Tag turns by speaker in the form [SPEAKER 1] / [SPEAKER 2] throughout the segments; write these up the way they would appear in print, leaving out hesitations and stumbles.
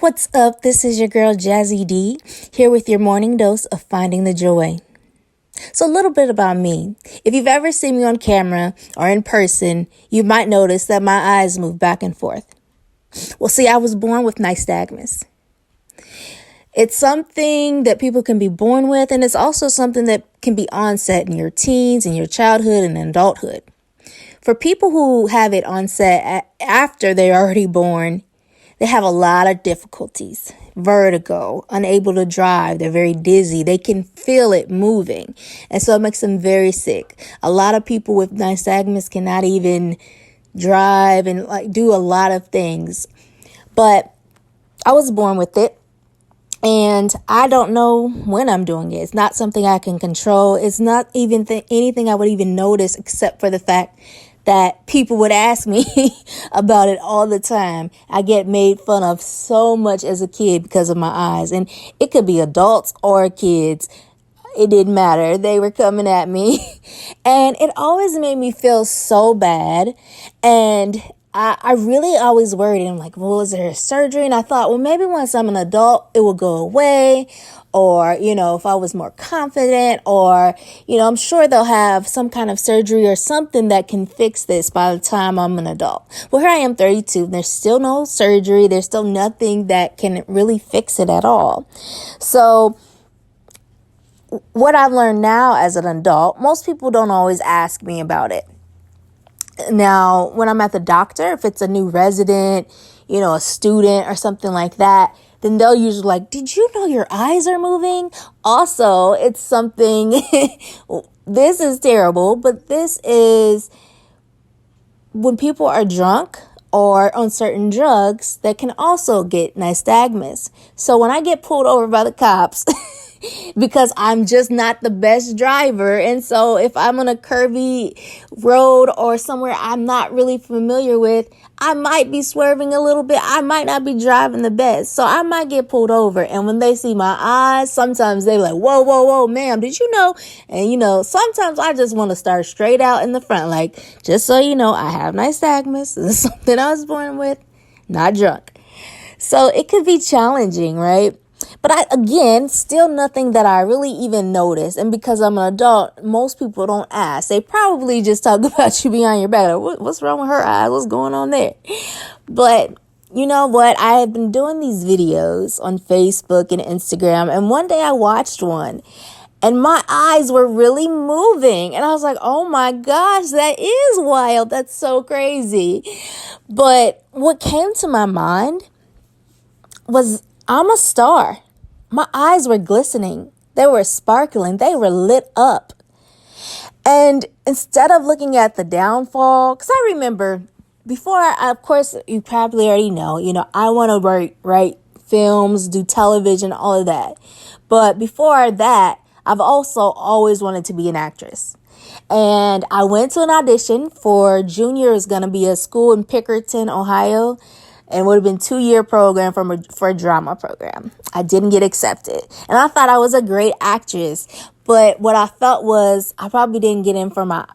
[SPEAKER 1] What's up? This is your girl Jazzy D, here with your morning dose of finding the joy. So a little bit about me. If you've ever seen me on camera or in person, you might notice that my eyes move back and forth. Well, see, I was born with nystagmus. It's something that people can be born with, and it's also something that can be onset in your teens, in your childhood, and adulthood. For people who have it onset after they're already born, they have a lot of difficulties, vertigo, unable to drive. They're very dizzy. They can feel it moving. And so it makes them very sick. A lot of people with nystagmus cannot even drive and do a lot of things. But I was born with it. And I don't know when I'm doing it. It's not something I can control. It's not even anything I would even notice, except for the fact that people would ask me about it all the time. I get made fun of so much as a kid because of my eyes. And it could be adults or kids. It didn't matter. They were coming at me. And it always made me feel so bad. And I really always worried. I'm like, well, is there a surgery? And I thought, well, maybe once I'm an adult, it will go away. Or, if I was more confident, or, I'm sure they'll have some kind of surgery or something that can fix this by the time I'm an adult. Well, here I am, 32. There's still no surgery. There's still nothing that can really fix it at all. So what I've learned now as an adult, most people don't always ask me about it. Now, when I'm at the doctor, if it's a new resident, a student or something like that, then they'll usually like, did you know your eyes are moving? Also, it's something, this is terrible, but this is when people are drunk or on certain drugs that can also get nystagmus. So when I get pulled over by the cops, because I'm just not the best driver. And so if I'm on a curvy road or somewhere I'm not really familiar with, I might be swerving a little bit. I might not be driving the best. So I might get pulled over. And when they see my eyes, sometimes they're like, whoa, whoa, whoa, ma'am, did you know? And, sometimes I just want to start straight out in the front. Like, just so you know, I have nystagmus. This is something I was born with, not drunk. So it could be challenging, right? But still nothing that I really even notice. And because I'm an adult, most people don't ask. They probably just talk about you behind your back. Like, what's wrong with her eyes? What's going on there? But you know what? I have been doing these videos on Facebook and Instagram. And one day I watched one and my eyes were really moving. And I was like, oh my gosh, that is wild. That's so crazy. But what came to my mind was, I'm a star. My eyes were glistening. They were sparkling. They were lit up. And instead of looking at the downfall, because I remember before, of course, you probably already know, I want to write films, do television, all of that. But before that, I've also always wanted to be an actress. And I went to an audition for junior. It's going to be a school in Pickerton, Ohio. And would have been 2-year program for a drama program. I didn't get accepted. And I thought I was a great actress. But what I felt was I probably didn't get in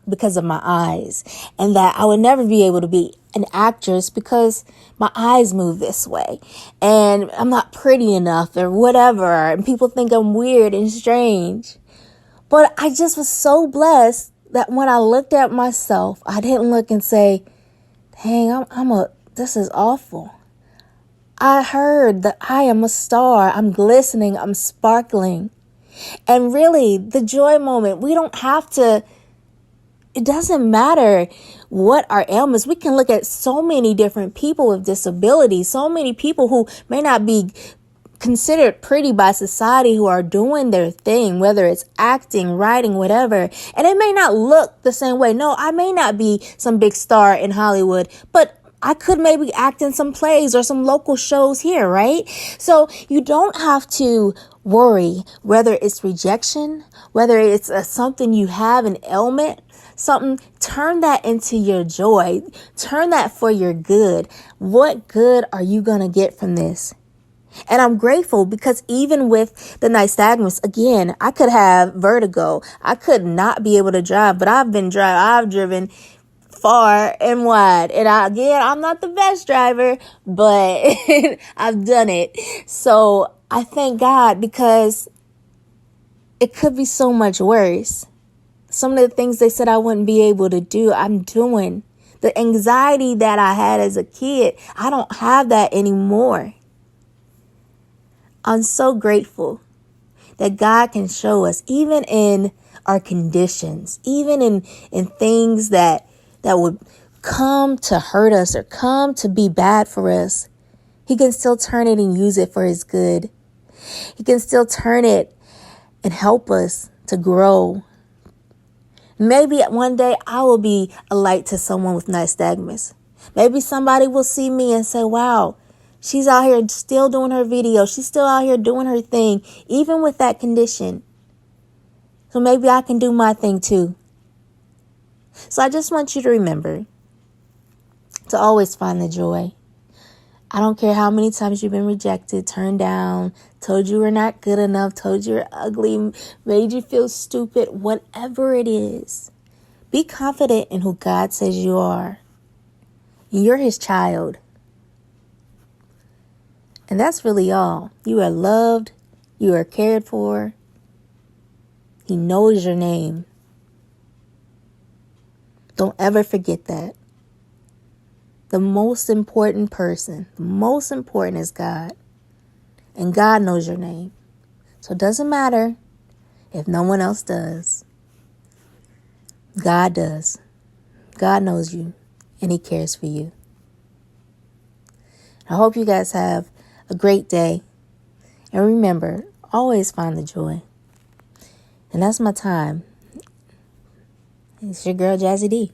[SPEAKER 1] because of my eyes. And that I would never be able to be an actress because my eyes move this way. And I'm not pretty enough or whatever. And people think I'm weird and strange. But I just was so blessed that when I looked at myself, I didn't look and say, dang, this is awful. I heard that I am a star. I'm glistening. I'm sparkling. And really, the joy moment, we don't have to, it doesn't matter what our ailments. We can look at so many different people with disabilities, so many people who may not be considered pretty by society who are doing their thing, whether it's acting, writing, whatever. And it may not look the same way. No, I may not be some big star in Hollywood, but I could maybe act in some plays or some local shows here, right? So you don't have to worry whether it's rejection, whether it's something you have, an ailment, something. Turn that into your joy. Turn that for your good. What good are you going to get from this? And I'm grateful because even with the nystagmus, again, I could have vertigo. I could not be able to drive, but I've driven far and wide. And again, I'm not the best driver, but I've done it. So I thank God, because it could be so much worse. Some of the things they said I wouldn't be able to do, I'm doing. The anxiety that I had as a kid, I don't have that anymore. I'm so grateful that God can show us, even in our conditions, even in things that would come to hurt us or come to be bad for us. He can still turn it and use it for his good. He can still turn it and help us to grow. Maybe one day I will be a light to someone with nystagmus. Maybe somebody will see me and say, wow, she's out here still doing her video. She's still out here doing her thing, even with that condition. So maybe I can do my thing too. So I just want you to remember to always find the joy. I don't care how many times you've been rejected, turned down, told you were not good enough, told you were ugly, made you feel stupid, whatever it is. Be confident in who God says you are. You're his child. And that's really all. You are loved. You are cared for. He knows your name. Don't ever forget that. The most important person, the most important is God. And God knows your name. So it doesn't matter if no one else does. God does. God knows you, and he cares for you. I hope you guys have a great day. And remember, always find the joy. And that's my time. It's your girl, Jazzy D.